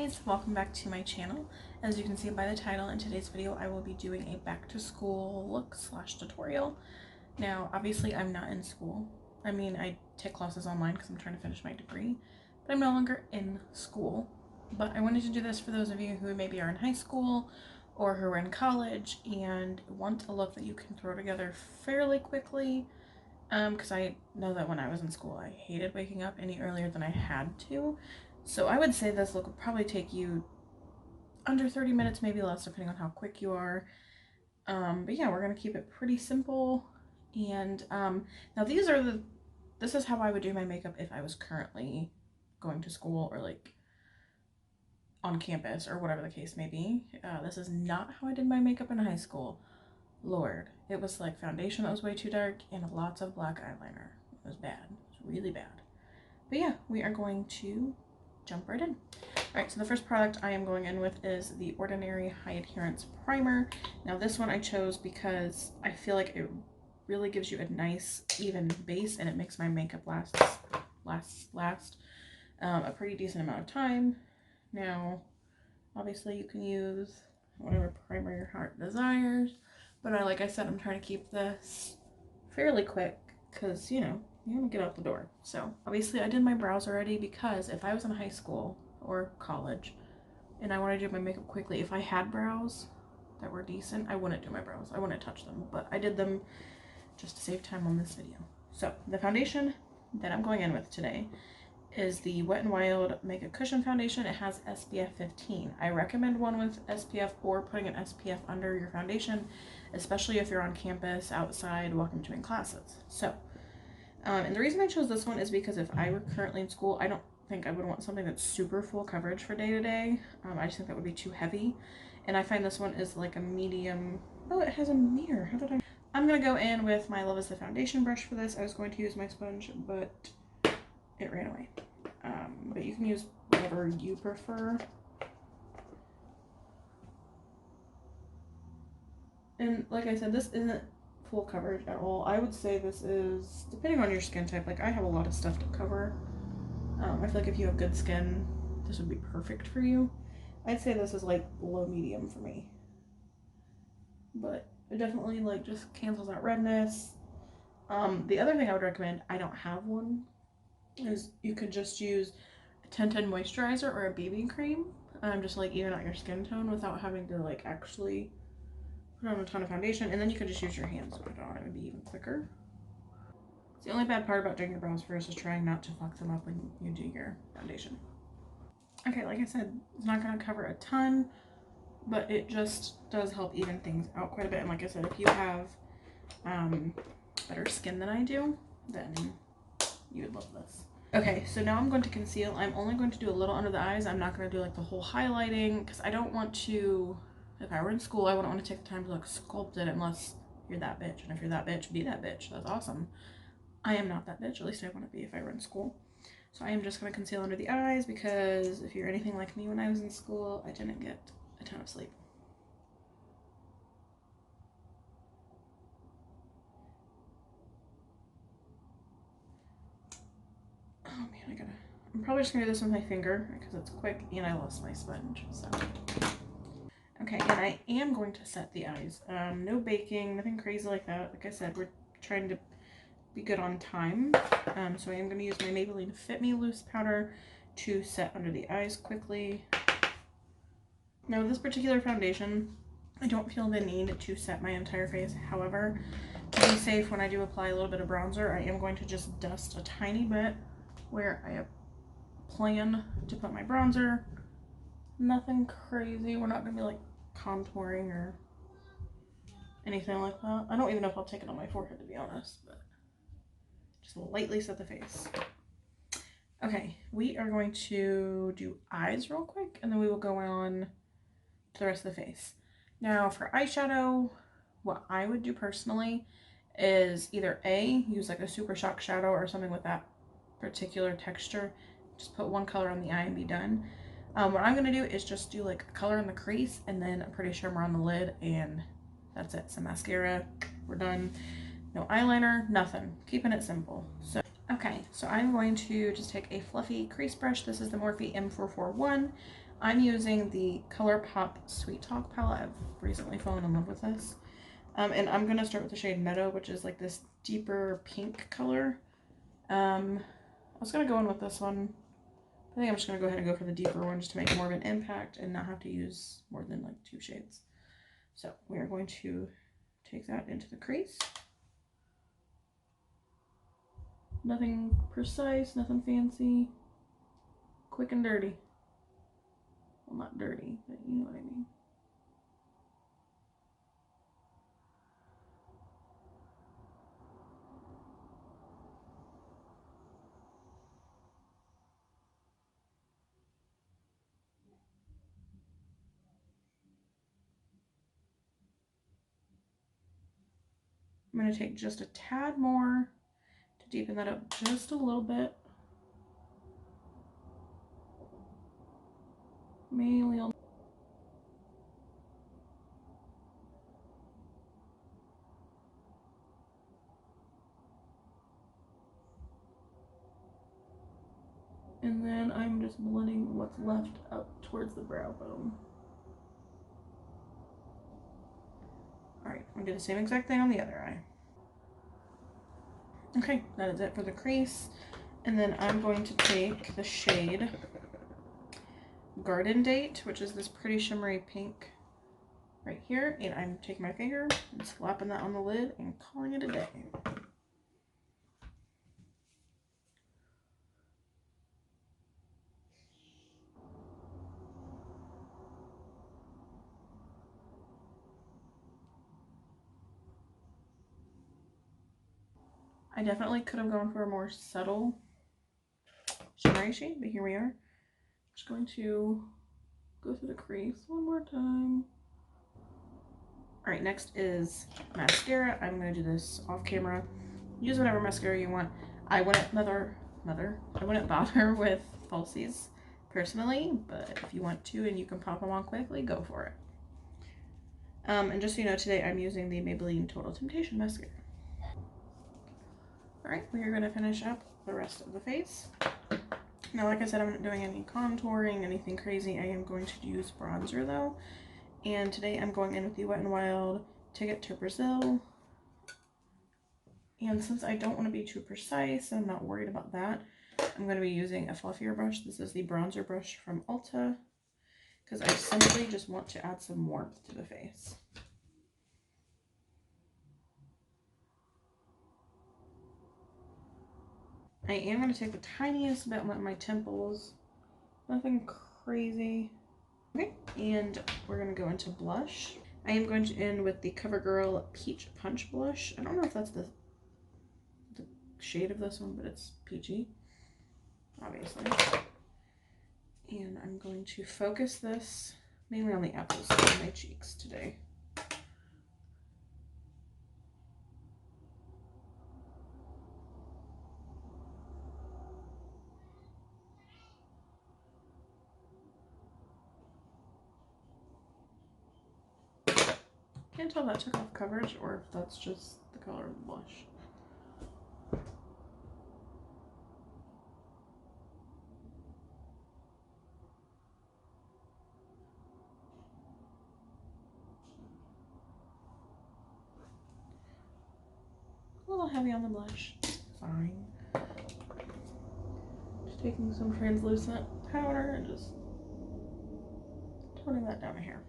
guys, welcome back to my channel. As you can see by the title, in today's video I will be doing a back to school look slash tutorial. Now obviously I'm not in school. I mean, I take classes online because I'm trying to finish my degree, but I'm no longer in school. But I wanted to do this for those of you who maybe are in high school or who are in college and want a look that you can throw together fairly quickly. Because I know that when I was in school I hated waking up any earlier than I had to. So I would say this look would probably take you under 30 minutes, maybe less, depending on how quick you are. But yeah, we're going to keep it pretty simple. And now this is how I would do my makeup if I was currently going to school or like on campus or whatever the case may be. This is not how I did my makeup in high school. Lord, it was like foundation that was way too dark and lots of black eyeliner. It was bad. It was really bad. But yeah, we are going to jump right in. Alright, so the first product I am going in with is the Ordinary High Adherence Primer. Now this one I chose because I feel like it really gives you a nice even base and it makes my makeup last a pretty decent amount of time. Now obviously you can use whatever primer your heart desires, but like I said, I'm trying to keep this fairly quick because, you know, you want to get out the door. So obviously I did my brows already because if I was in high school or college and I wanted to do my makeup quickly, if I had brows that were decent, I wouldn't do my brows. I wouldn't touch them, but I did them just to save time on this video. So the foundation that I'm going in with today is the Wet n Wild Makeup Cushion Foundation. It has SPF 15. I recommend one with SPF or putting an SPF under your foundation, especially if you're on campus, outside, walking between classes. So and the reason I chose this one is because if I were currently in school, I don't think I would want something that's super full coverage for day to day. I just think that would be too heavy. And I find this one is like a medium. Oh, it has a mirror. How did I? I'm going to go in with my Love is the Foundation brush for this. I was going to use my sponge, but it ran away. But you can use whatever you prefer. And like I said, this isn't full coverage at all. I would say this is, depending on your skin type, like I have a lot of stuff to cover. I feel like if you have good skin, this would be perfect for you. I'd say this is like low medium for me. But it definitely like just cancels out redness. The other thing I would recommend, I don't have one, is you could just use a tinted moisturizer or a BB cream. Just like even out your skin tone without having to like actually put on a ton of foundation, and then you could just use your hands to put it on. It would be even quicker. The only bad part about doing your brows first is trying not to fuck them up when you do your foundation. Okay, like I said, it's not going to cover a ton, but it just does help even things out quite a bit. And like I said, if you have better skin than I do, then you would love this. Okay, so now I'm going to conceal. I'm only going to do a little under the eyes. I'm not going to do like the whole highlighting because I don't want to. If I were in school, I wouldn't want to take the time to look sculpted unless you're that bitch. And if you're that bitch, be that bitch. That's awesome. I am not that bitch. At least I want to be if I were in school. So I am just going to conceal under the eyes because if you're anything like me when I was in school, I didn't get a ton of sleep. Oh man, I'm probably just going to do this with my finger because it's quick and I lost my sponge. So. Okay, and I am going to set the eyes. No baking, nothing crazy like that. Like I said, we're trying to be good on time. So I am going to use my Maybelline Fit Me Loose powder to set under the eyes quickly. Now with this particular foundation, I don't feel the need to set my entire face. However, to be safe, when I do apply a little bit of bronzer, I am going to just dust a tiny bit where I plan to put my bronzer. Nothing crazy. We're not going to be like contouring or anything like that. I don't even know if I'll take it on my forehead, to be honest, but just lightly set the face. Okay, we are going to do eyes real quick and then we will go on to the rest of the face. Now for eyeshadow, what I would do personally is either A, use like a super shock shadow or something with that particular texture. Just put one color on the eye and be done. What I'm going to do is just do like a color in the crease and then a pretty shimmer on the lid, and that's it. Some mascara, we're done. No eyeliner, nothing. Keeping it simple. So, okay, so I'm going to just take a fluffy crease brush. This is the Morphe M441. I'm using the ColourPop Sweet Talk palette. I've recently fallen in love with this. And I'm going to start with the shade Meadow, which is like this deeper pink color. I was going to go in with this one. I think I'm just going to go ahead and go for the deeper one just to make more of an impact and not have to use more than like 2 shades. So we are going to take that into the crease. Nothing precise, nothing fancy. Quick and dirty. Well, not dirty, but you know what I mean. I'm going to take just a tad more to deepen that up just a little bit. Mainly on. And then I'm just blending what's left up towards the brow bone. Alright, I'm going to do the same exact thing on the other eye. Okay, that is it for the crease. And then I'm going to take the shade Garden Date, which is this pretty shimmery pink right here. And I'm taking my finger and slapping that on the lid and calling it a day. I definitely could have gone for a more subtle shimmery shade, but here we are. Just going to go through the crease one more time. Alright, next is mascara. I'm going to do this off camera. Use whatever mascara you want. I wouldn't bother with falsies personally, but if you want to and you can pop them on quickly, go for it. And just so you know, today I'm using the Maybelline Total Temptation mascara. Alright, we are going to finish up the rest of the face. Now, like I said, I'm not doing any contouring, anything crazy. I am going to use bronzer though. And today I'm going in with the Wet n Wild Ticket to Brazil. And since I don't want to be too precise, I'm not worried about that, I'm going to be using a fluffier brush. This is the bronzer brush from Ulta, because I simply just want to add some warmth to the face. I am going to take the tiniest bit on my temples. Nothing crazy. Okay, and we're going to go into blush. I am going to end with the CoverGirl Peach Punch Blush. I don't know if that's the shade of this one, but it's peachy, obviously. And I'm going to focus this mainly on the apples of my cheeks today. Can't tell if that took off coverage or if that's just the color of the blush. A little heavy on the blush. Fine. Just taking some translucent powder and just toning that down a hair.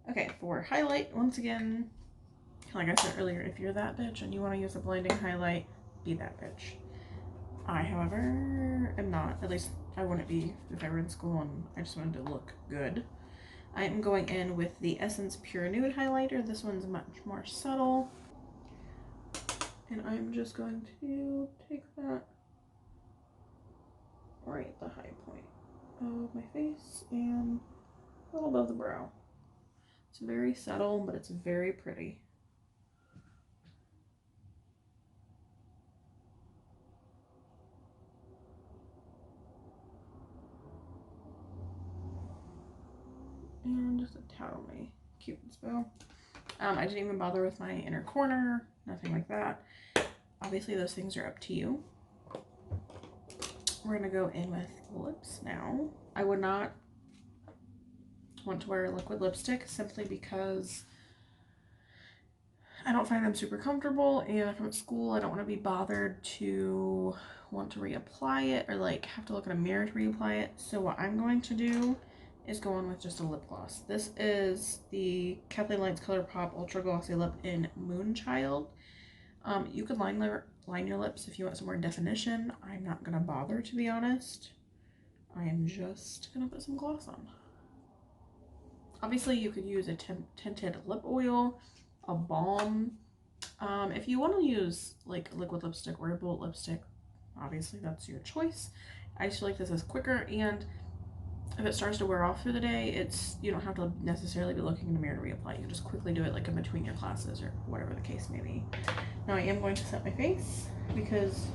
Okay, for highlight, once again, like I said earlier, if you're that bitch and you want to use a blending highlight, be that bitch. I, however, am not. At least I wouldn't be if I were in school and I just wanted to look good. I am going in with the Essence Pure Nude highlighter. This one's much more subtle. And I'm just going to take that right at the high point of my face and a little above the brow. It's very subtle, but it's very pretty. And just a tad on my Cupid's bow. I didn't even bother with my inner corner, nothing like that. Obviously, those things are up to you. We're gonna go in with lips now. I would not want to wear liquid lipstick simply because I don't find them super comfortable, and if I'm at school, I don't want to be bothered to want to reapply it or like have to look in a mirror to reapply it. So what I'm going to do is go on with just a lip gloss. This is the Kathleen Lights ColourPop Ultra Glossy Lip in Moonchild. You could line your lips if you want some more definition. I'm not gonna bother, to be honest. I am just gonna put some gloss on. Obviously, you could use a tinted lip oil, a balm. If you want to use like liquid lipstick or a bullet lipstick, obviously that's your choice. I just feel like this is quicker, and if it starts to wear off through the day, you don't have to necessarily be looking in the mirror to reapply. You can just quickly do it like in between your classes or whatever the case may be. Now I am going to set my face because,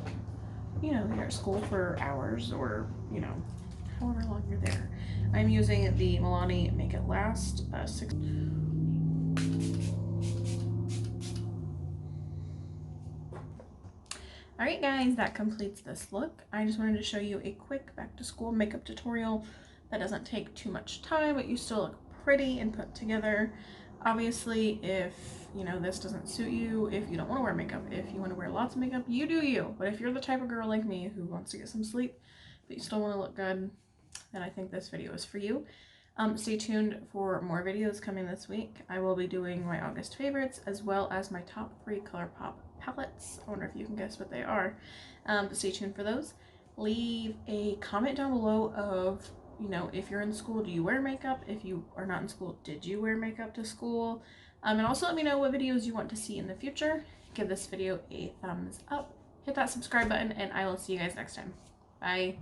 you know, you're at school for hours or, you know, however long you're there. I'm using the Milani Make It Last 6. Alright guys, that completes this look. I just wanted to show you a quick back to school makeup tutorial that doesn't take too much time, but you still look pretty and put together. Obviously, if, you know, this doesn't suit you, if you don't want to wear makeup, if you want to wear lots of makeup, you do you. But if you're the type of girl like me who wants to get some sleep, but you still want to look good, then I think this video is for you. Stay tuned for more videos coming this week. I will be doing my August favorites as well as my top 3 ColourPop palettes. I wonder if you can guess what they are. But stay tuned for those. Leave a comment down below of, you know, if you're in school, do you wear makeup? If you are not in school, did you wear makeup to school? And also let me know what videos you want to see in the future. Give this video a thumbs up, hit that subscribe button, and I will see you guys next time. Bye.